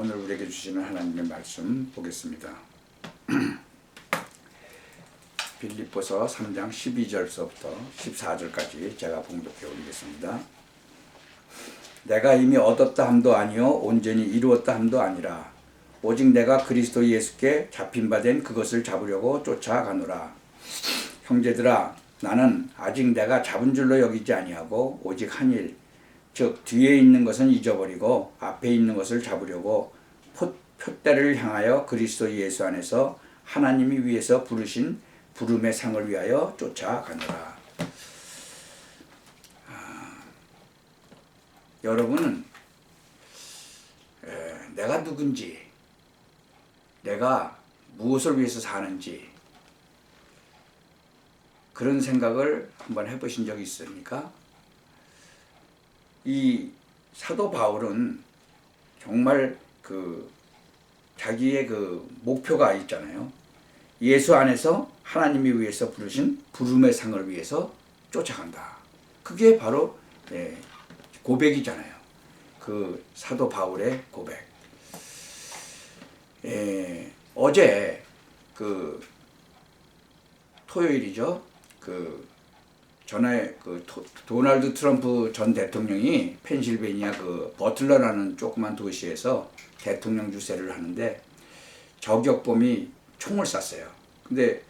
오늘 우리에게 주시는 하나님의 말씀 보겠습니다. 빌립보서 3장 12절서부터 14절까지 제가 봉독해 올리겠습니다. 내가 이미 얻었다 함도 아니요 온전히 이루었다 함도 아니라 오직 내가 그리스도 예수께 잡힌 바 된 그것을 잡으려고 쫓아가노라. 형제들아, 나는 아직 내가 잡은 줄로 여기지 아니하고 오직 한 일, 즉 뒤에 있는 것은 잊어버리고 앞에 있는 것을 잡으려고 표대를 향하여 그리스도 예수 안에서 하나님이 위에서 부르신 부름의 상을 위하여 쫓아가노라. 여러분은 내가 누군지, 내가 무엇을 위해서 사는지 그런 생각을 한번 해보신 적이 있습니까? 이 사도 바울은 정말 자기의 목표가 있잖아요. 예수 안에서 하나님이 위해서 부르신 부름의 상을 위해서 쫓아간다. 그게 바로 고백이잖아요. 그 사도 바울의 고백. 어제 토요일이죠. 전에 도널드 트럼프 전 대통령이 펜실베니아 버틀러라는 조그만 도시에서 대통령 주세를 하는데 저격범이 총을 쐈어요. 근데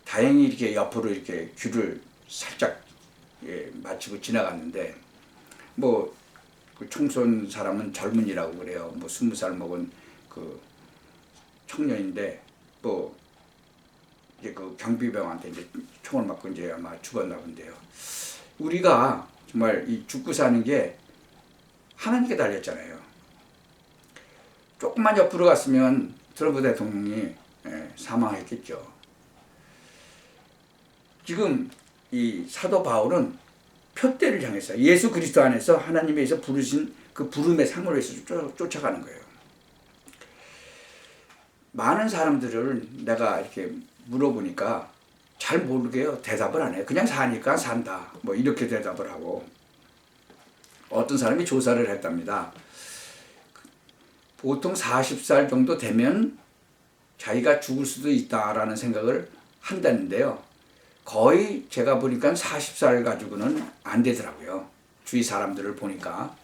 다행히 이렇게 옆으로 이렇게 귀를 살짝 맞추고 지나갔는데 그 총 쏜 사람은 젊은이라고 그래요. 20살 먹은 청년인데 이제 경비병한테 이제 총을 맞고 이제 아마 죽었나 본데요. 우리가 정말 이 죽고 사는 게 하나님께 달렸잖아요. 조금만 옆으로 갔으면 트럼프 대통령이 사망했겠죠. 지금 이 사도 바울은 표대를 향해서 예수 그리스도 안에서 하나님에서 부르신 그 부름의 상을 위해서 쫓아가는 거예요. 많은 사람들을 내가 이렇게 물어보니까 잘 모르게요. 대답을 안 해요. 그냥 사니까 산다. 이렇게 대답을 하고. 어떤 사람이 조사를 했답니다. 보통 40살 정도 되면 자기가 죽을 수도 있다라는 생각을 한다는데요. 거의 제가 보니까 40살 가지고는 안 되더라고요. 주위 사람들을 보니까.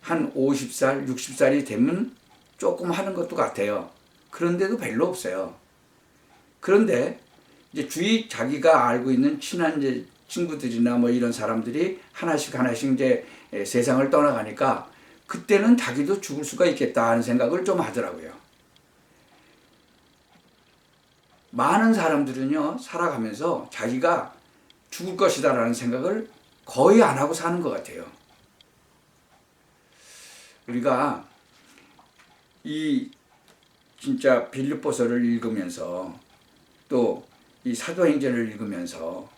한 50살, 60살이 되면 조금 하는 것도 같아요. 그런데도 별로 없어요. 그런데 이제 주위 자기가 알고 있는 친한 친구들이나 이런 사람들이 하나씩 이제 세상을 떠나가니까 그때는 자기도 죽을 수가 있겠다 하는 생각을 좀 하더라고요. 많은 사람들은요, 살아가면서 자기가 죽을 것이다라는 생각을 거의 안 하고 사는 것 같아요. 우리가 진짜 빌립보서를 읽으면서 또 이 사도행전을 읽으면서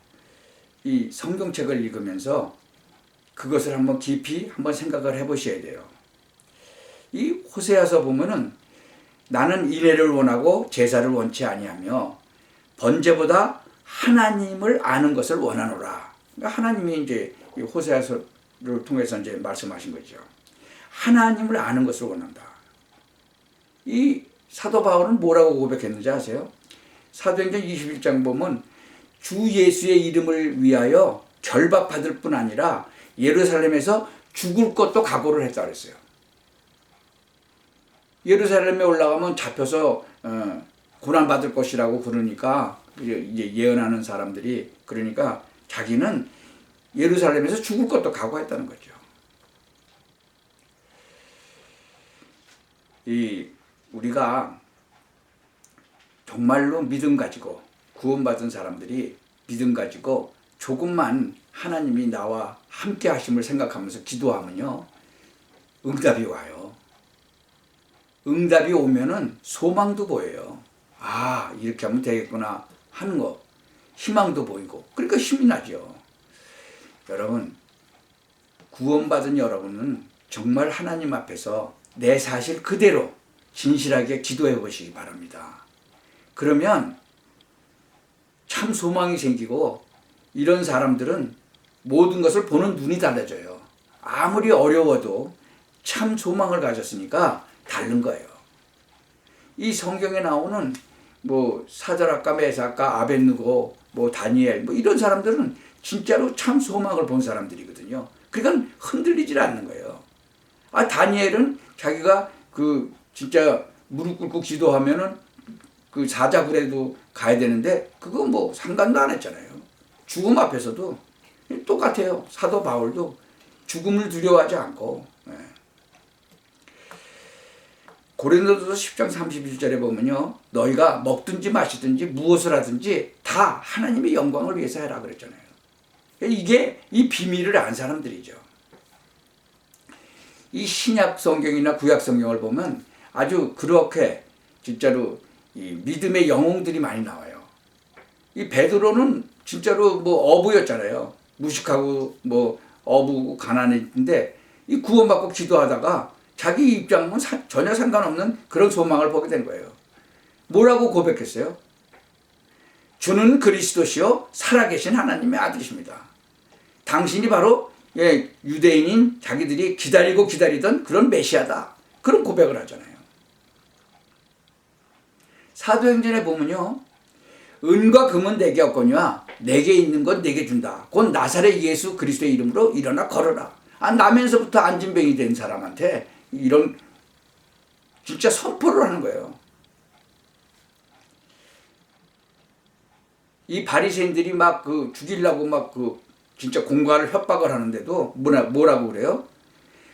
이 성경책을 읽으면서 그것을 한번 깊이 한번 생각을 해보셔야 돼요. 이 호세아서 보면은 나는 인애를 원하고 제사를 원치 아니하며 번제보다 하나님을 아는 것을 원하노라. 그러니까 하나님이 이제 이 호세아서를 통해서 이제 말씀하신 거죠. 하나님을 아는 것을 원한다. 이 사도 바울은 뭐라고 고백했는지 아세요? 사도행전 21장 보면 주 예수의 이름을 위하여 결박받을 뿐 아니라 예루살렘에서 죽을 것도 각오를 했다 그랬어요. 예루살렘에 올라가면 잡혀서 고난받을 것이라고 그러니까 이제 예언하는 사람들이 그러니까 자기는 예루살렘에서 죽을 것도 각오했다는 거죠. 우리가 정말로 믿음 가지고 구원받은 사람들이 믿음 가지고 조금만 하나님이 나와 함께 하심을 생각하면서 기도하면요, 응답이 와요. 응답이 오면은 소망도 보여요. 아, 이렇게 하면 되겠구나 하는 거, 희망도 보이고, 그러니까 힘이 나죠. 여러분, 구원받은 여러분은 정말 하나님 앞에서 내 사실 그대로 진실하게 기도해 보시기 바랍니다. 그러면 참 소망이 생기고, 이런 사람들은 모든 것을 보는 눈이 달라져요. 아무리 어려워도 참 소망을 가졌으니까 다른 거예요. 이 성경에 나오는 뭐 사드락과 메삭과 아벳느고 뭐 다니엘 뭐 이런 사람들은 진짜로 참 소망을 본 사람들이거든요. 그러니까 흔들리질 않는 거예요. 아, 다니엘은 자기가 그 진짜 무릎 꿇고 기도하면은 그 사자굴에도 가야 되는데 그거 뭐 상관도 안 했잖아요. 죽음 앞에서도 똑같아요. 사도 바울도 죽음을 두려워하지 않고. 고린도전서 10장 31절에 보면요, 너희가 먹든지 마시든지 무엇을 하든지 다 하나님의 영광을 위해서 해라 그랬잖아요. 이게 이 비밀을 안 사람들이죠. 이 신약 성경이나 구약 성경을 보면 아주 그렇게 진짜로 이 믿음의 영웅들이 많이 나와요. 이 베드로는 진짜로 뭐 어부였잖아요. 무식하고 뭐 어부 가난했는데 이 구원받고 기도하다가 자기 입장은 전혀 상관없는 그런 소망을 보게 된 거예요. 뭐라고 고백했어요? 주는 그리스도시요 살아계신 하나님의 아들이십니다. 당신이 바로 유대인인 자기들이 기다리고 기다리던 그런 메시아다. 그런 고백을 하잖아요. 사도행전에 보면요, 은과 금은 내게 없거니와 내게 있는 건 내게 준다. 곧 나사렛 예수 그리스도의 이름으로 일어나 걸어라. 아, 나면서부터 안진병이 된 사람한테 이런 진짜 선포를 하는 거예요. 이 바리새인들이 막 그 죽이려고 막 그 진짜 공갈을 협박을 하는데도 뭐라고 그래요?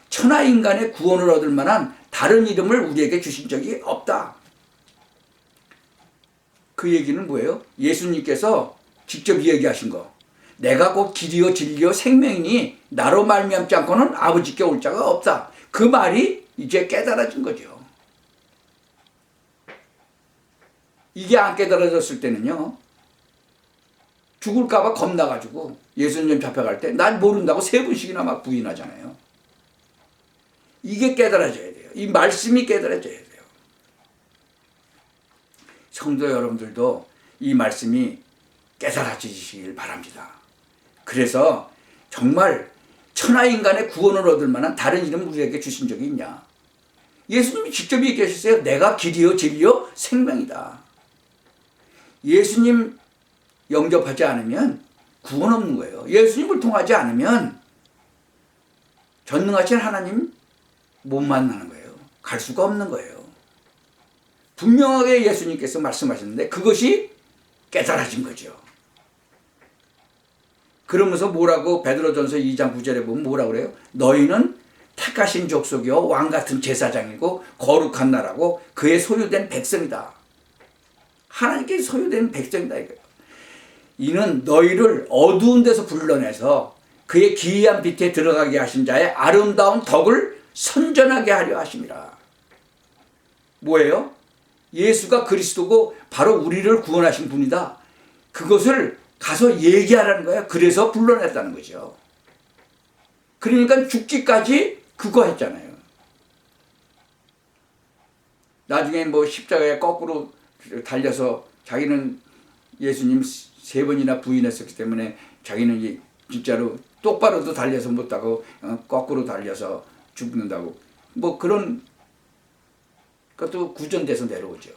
천하 인간의 구원을 얻을 만한 다른 이름을 우리에게 주신 적이 없다. 그 얘기는 뭐예요? 예수님께서 직접 이야기하신 거. 내가 곧 길이요 진리요 생명이니 나로 말미암지 않고는 아버지께 올 자가 없다. 그 말이 이제 깨달아진 거죠. 이게 안 깨달아졌을 때는요, 죽을까 봐 겁나가지고 예수님 잡혀갈 때 난 모른다고 3번씩이나 막 부인하잖아요. 이게 깨달아져야 돼요. 이 말씀이 깨달아져야 돼요. 성도 여러분들도 이 말씀이 깨달아지시길 바랍니다. 그래서 정말 천하인간의 구원을 얻을 만한 다른 이름을 우리에게 주신 적이 있냐? 예수님이 직접 얘기하셨어요. 내가 길이요 진리요 생명이다. 예수님 영접하지 않으면 구원 없는 거예요. 예수님을 통하지 않으면 전능하신 하나님 못 만나는 거예요. 갈 수가 없는 거예요. 분명하게 예수님께서 말씀하셨는데 그것이 깨달아진 거죠. 그러면서 뭐라고 베드로전서 2장 9절에 보면 뭐라고 그래요? 너희는 택하신 족속이요 왕같은 제사장이고 거룩한 나라고 그의 소유된 백성이다. 하나님께 소유된 백성이다 이거예요. 이는 너희를 어두운 데서 불러내서 그의 기이한 빛에 들어가게 하신 자의 아름다운 덕을 선전하게 하려 하심이라. 뭐예요? 예수가 그리스도고 바로 우리를 구원하신 분이다. 그것을 가서 얘기하라는 거야. 그래서 불러냈다는 거죠. 그러니까 죽기까지 그거 했잖아요. 나중에 뭐 십자가에 거꾸로 달려서 자기는 예수님 3번이나 부인했었기 때문에 자기는 진짜로 똑바로도 달려서 못하고 거꾸로 달려서 죽는다고 뭐 그런 것도 구전돼서 내려오죠.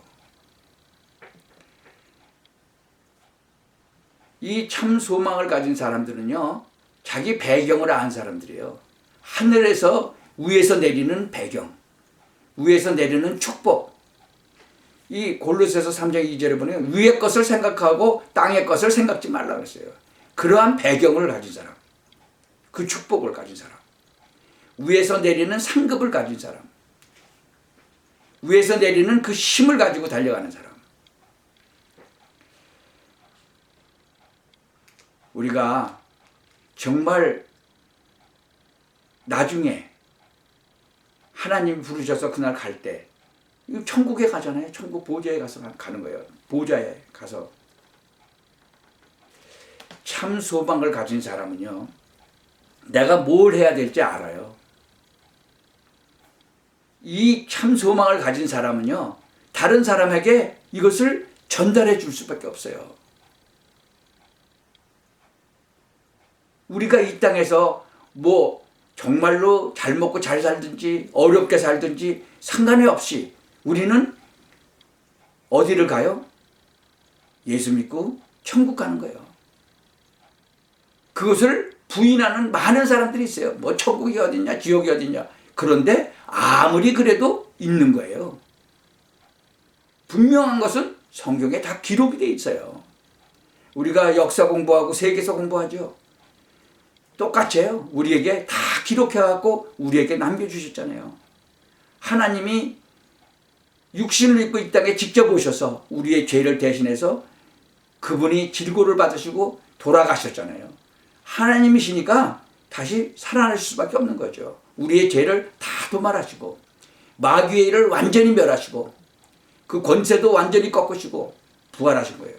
이 참 소망을 가진 사람들은요, 자기 배경을 안 사람들이에요. 하늘에서 위에서 내리는 배경, 위에서 내리는 축복. 이 골로새서 3장 2절에 보면 위의 것을 생각하고 땅의 것을 생각지 말라 그랬어요. 그러한 배경을 가진 사람, 그 축복을 가진 사람, 위에서 내리는 상급을 가진 사람, 위에서 내리는 그 힘을 가지고 달려가는 사람. 우리가 정말 나중에 하나님이 부르셔서 그날 갈 때 천국에 가잖아요. 천국 보좌에 가서 가는 거예요. 보좌에 가서. 참 소망을 가진 사람은요, 내가 뭘 해야 될지 알아요. 이 참 소망을 가진 사람은요, 다른 사람에게 이것을 전달해 줄 수밖에 없어요. 우리가 이 땅에서 뭐 정말로 잘 먹고 잘 살든지 어렵게 살든지 상관이 없이 우리는 어디를 가요? 예수 믿고 천국 가는 거예요. 그것을 부인하는 많은 사람들이 있어요. 뭐 천국이 어딨냐, 지옥이 어딨냐. 그런데 아무리 그래도 있는 거예요. 분명한 것은 성경에 다 기록이 돼 있어요. 우리가 역사 공부하고 세계사 공부하죠. 똑같아요. 우리에게 다 기록해갖고 우리에게 남겨주셨잖아요. 하나님이 육신을 입고 이 땅에 직접 오셔서 우리의 죄를 대신해서 그분이 질고를 받으시고 돌아가셨잖아요. 하나님이시니까 다시 살아날 수밖에 없는 거죠. 우리의 죄를 다 도말하시고 마귀의 일을 완전히 멸하시고 그 권세도 완전히 꺾으시고 부활하신 거예요.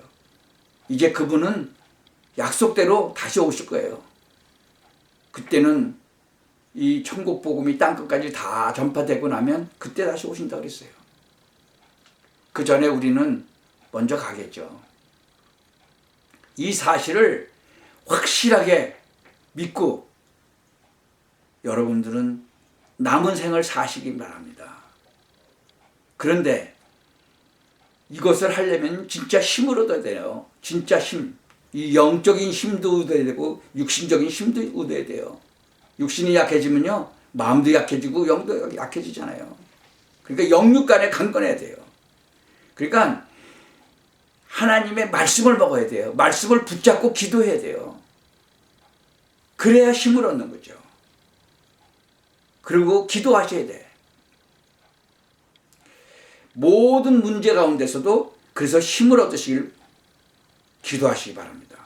이제 그분은 약속대로 다시 오실 거예요. 그때는 이 천국 복음이 땅끝까지 다 전파되고 나면 그때 다시 오신다고 그랬어요. 그 전에 우리는 먼저 가겠죠. 이 사실을 확실하게 믿고 여러분들은 남은 생을 사시기 바랍니다. 그런데 이것을 하려면 진짜 힘을 얻어야 돼요. 진짜 힘. 이 영적인 힘도 얻어야 되고 육신적인 힘도 얻어야 돼요. 육신이 약해지면요 마음도 약해지고 영도 약해지잖아요. 그러니까 영육 간에 강건해야 돼요. 그러니까 하나님의 말씀을 먹어야 돼요. 말씀을 붙잡고 기도해야 돼요. 그래야 힘을 얻는 거죠. 그리고 기도하셔야 돼. 모든 문제 가운데서도 그래서 힘을 얻으시길 기도하시기 바랍니다.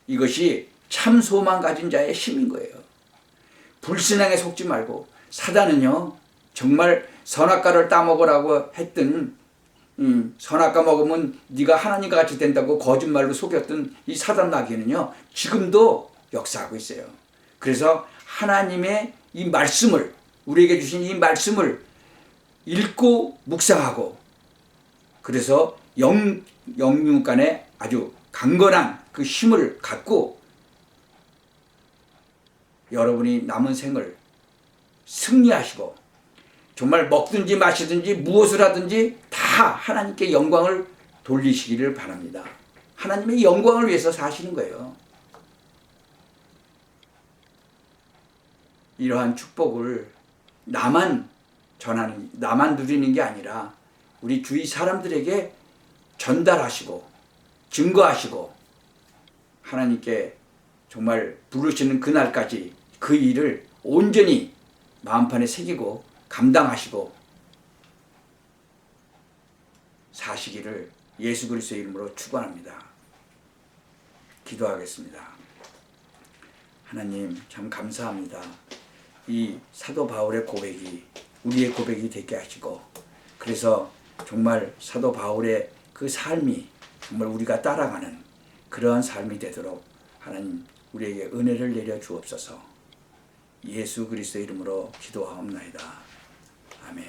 이것이 참 소망 가진 자의 힘인 거예요. 불신앙에 속지 말고 사단은요 정말 선악과를 따먹으라고 했던 선악과 먹으면 네가 하나님과 같이 된다고 거짓말로 속였던 이 사단 마귀는요 지금도 역사하고 있어요. 그래서 하나님의 이 말씀을 우리에게 주신 이 말씀을 읽고 묵상하고 그래서 영육 간에 아주 강건한 그 힘을 갖고 여러분이 남은 생을 승리하시고 정말 먹든지 마시든지 무엇을 하든지 다 하나님께 영광을 돌리시기를 바랍니다. 하나님의 영광을 위해서 사시는 거예요. 이러한 축복을 나만 누리는 게 아니라 우리 주위 사람들에게 전달하시고 증거하시고 하나님께 정말 부르시는 그날까지 그 일을 온전히 마음판에 새기고 감당하시고 사시기를 예수 그리스도의 이름으로 축원합니다. 기도하겠습니다. 하나님 참 감사합니다. 이 사도 바울의 고백이 우리의 고백이 되게 하시고 그래서 정말 사도 바울의 그 삶이 정말 우리가 따라가는 그러한 삶이 되도록 하나님 우리에게 은혜를 내려 주옵소서. 예수 그리스도의 이름으로 기도하옵나이다. 아멘.